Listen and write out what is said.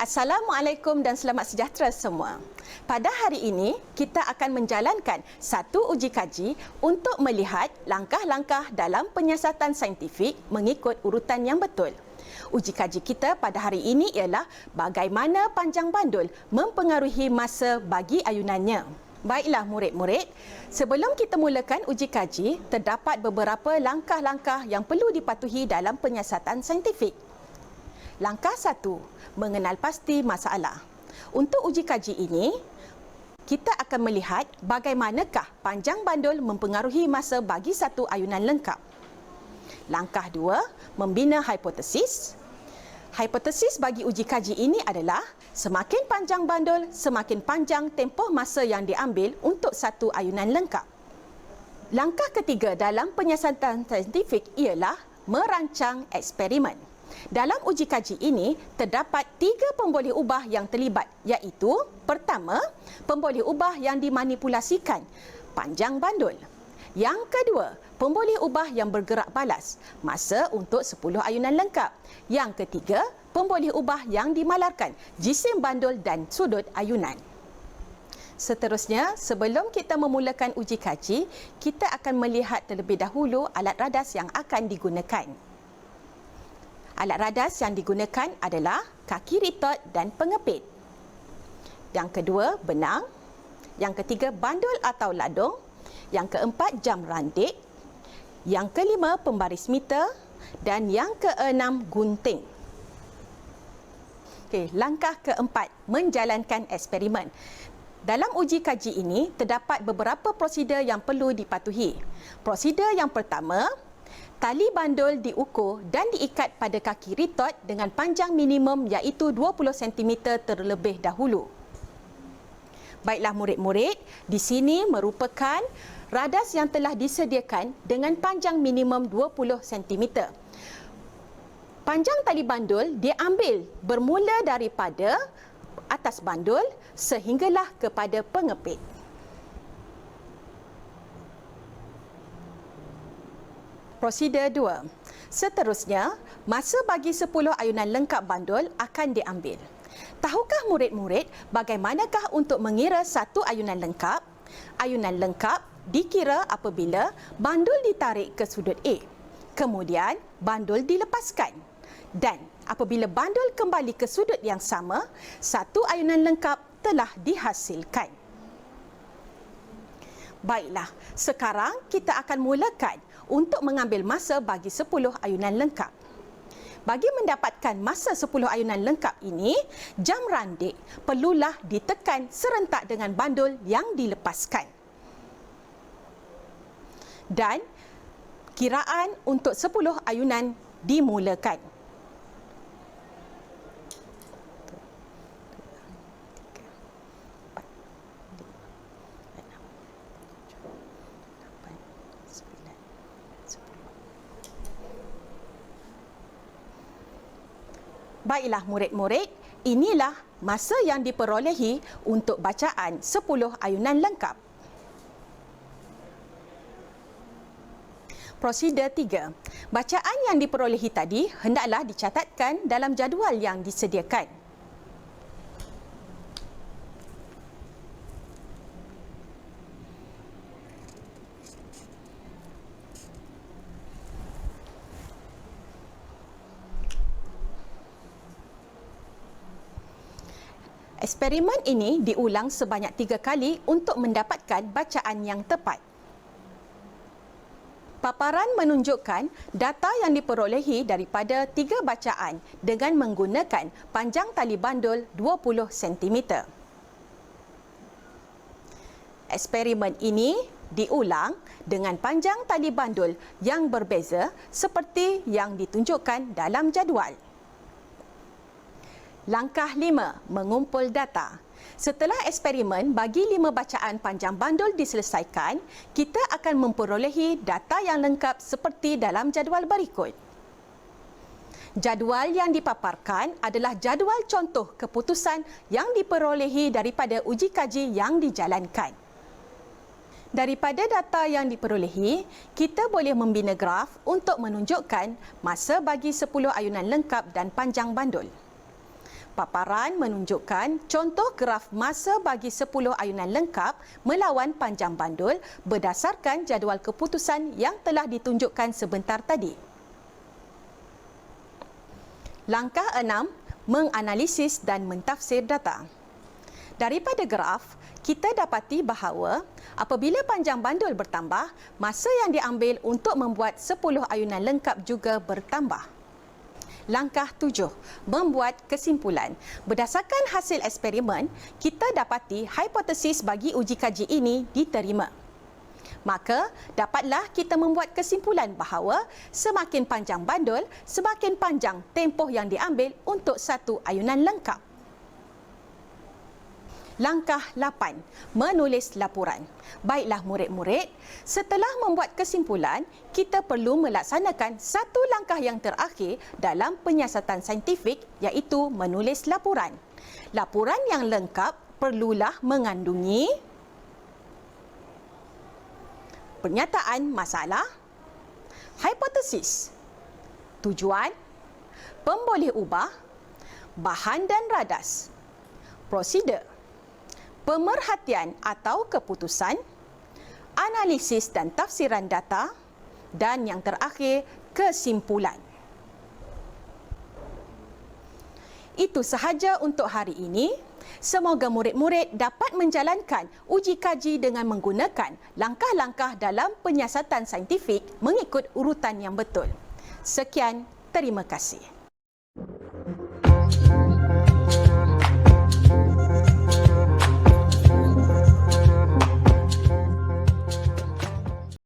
Assalamualaikum dan selamat sejahtera semua. Pada hari ini, kita akan menjalankan satu uji kaji untuk melihat langkah-langkah dalam penyiasatan saintifik mengikut urutan yang betul. Uji kaji kita pada hari ini ialah bagaimana panjang bandul mempengaruhi masa bagi ayunannya. Baiklah murid-murid, sebelum kita mulakan uji kaji, terdapat beberapa langkah-langkah yang perlu dipatuhi dalam penyiasatan saintifik. Langkah 1, mengenal pasti masalah. Untuk uji kaji ini, kita akan melihat bagaimanakah panjang bandul mempengaruhi masa bagi satu ayunan lengkap. Langkah 2, membina hipotesis. Hipotesis bagi uji kaji ini adalah semakin panjang bandul, semakin panjang tempoh masa yang diambil untuk satu ayunan lengkap. Langkah ketiga dalam penyiasatan saintifik ialah merancang eksperimen. Dalam uji kaji ini, terdapat 3 pemboleh ubah yang terlibat, iaitu pertama, pemboleh ubah yang dimanipulasikan, panjang bandul. Yang kedua, pemboleh ubah yang bergerak balas, masa untuk 10 ayunan lengkap. Yang ketiga, pemboleh ubah yang dimalarkan, jisim bandul dan sudut ayunan. Seterusnya, sebelum kita memulakan uji kaji, kita akan melihat terlebih dahulu alat radas yang akan digunakan. Alat radas yang digunakan adalah kaki ritot dan pengepit. Yang kedua, benang. Yang ketiga, bandul atau ladung. Yang keempat, jam randik. Yang kelima, pembaris meter. Dan yang keenam, gunting. Okey, langkah keempat, menjalankan eksperimen. Dalam uji kaji ini, terdapat beberapa prosedur yang perlu dipatuhi. Prosedur yang pertama, tali bandul diukur dan diikat pada kaki ritot dengan panjang minimum iaitu 20 cm terlebih dahulu. Baiklah murid-murid, di sini merupakan radas yang telah disediakan dengan panjang minimum 20 cm. Panjang tali bandul diambil bermula daripada atas bandul sehinggalah kepada pengepit. Prosedur 2. Seterusnya, masa bagi 10 ayunan lengkap bandul akan diambil. Tahukah murid-murid bagaimanakah untuk mengira satu ayunan lengkap? Ayunan lengkap dikira apabila bandul ditarik ke sudut A. Kemudian, bandul dilepaskan. Dan apabila bandul kembali ke sudut yang sama, satu ayunan lengkap telah dihasilkan. Baiklah, sekarang kita akan mulakan untuk mengambil masa bagi 10 ayunan lengkap. Bagi mendapatkan masa 10 ayunan lengkap ini, jam randik perlulah ditekan serentak dengan bandul yang dilepaskan. Dan kiraan untuk 10 ayunan dimulakan. Baiklah murid-murid, inilah masa yang diperolehi untuk bacaan 10 ayunan lengkap. Prosedur 3. Bacaan yang diperolehi tadi hendaklah dicatatkan dalam jadual yang disediakan. Eksperimen ini diulang sebanyak 3 kali untuk mendapatkan bacaan yang tepat. Paparan menunjukkan data yang diperolehi daripada 3 bacaan dengan menggunakan panjang tali bandul 20 cm. Eksperimen ini diulang dengan panjang tali bandul yang berbeza seperti yang ditunjukkan dalam jadual. Langkah 5, mengumpul data. Setelah eksperimen bagi 5 bacaan panjang bandul diselesaikan, kita akan memperolehi data yang lengkap seperti dalam jadual berikut. Jadual yang dipaparkan adalah jadual contoh keputusan yang diperolehi daripada uji kaji yang dijalankan. Daripada data yang diperolehi, kita boleh membina graf untuk menunjukkan masa bagi 10 ayunan lengkap dan panjang bandul. Paparan menunjukkan contoh graf masa bagi 10 ayunan lengkap melawan panjang bandul berdasarkan jadual keputusan yang telah ditunjukkan sebentar tadi. Langkah 6, menganalisis dan mentafsir data. Daripada graf, kita dapati bahawa apabila panjang bandul bertambah, masa yang diambil untuk membuat 10 ayunan lengkap juga bertambah. Langkah 7, membuat kesimpulan. Berdasarkan hasil eksperimen, kita dapati hipotesis bagi uji kaji ini diterima. Maka, dapatlah kita membuat kesimpulan bahawa semakin panjang bandul, semakin panjang tempoh yang diambil untuk satu ayunan lengkap. Langkah 8, menulis laporan. Baiklah murid-murid, setelah membuat kesimpulan, kita perlu melaksanakan satu langkah yang terakhir dalam penyiasatan saintifik iaitu menulis laporan. Laporan yang lengkap perlulah mengandungi pernyataan masalah, hipotesis, tujuan, pemboleh ubah, bahan dan radas, prosedur, pemerhatian atau keputusan, analisis dan tafsiran data, dan yang terakhir, kesimpulan. Itu sahaja untuk hari ini. Semoga murid-murid dapat menjalankan uji kaji dengan menggunakan langkah-langkah dalam penyiasatan saintifik mengikut urutan yang betul. Sekian, terima kasih.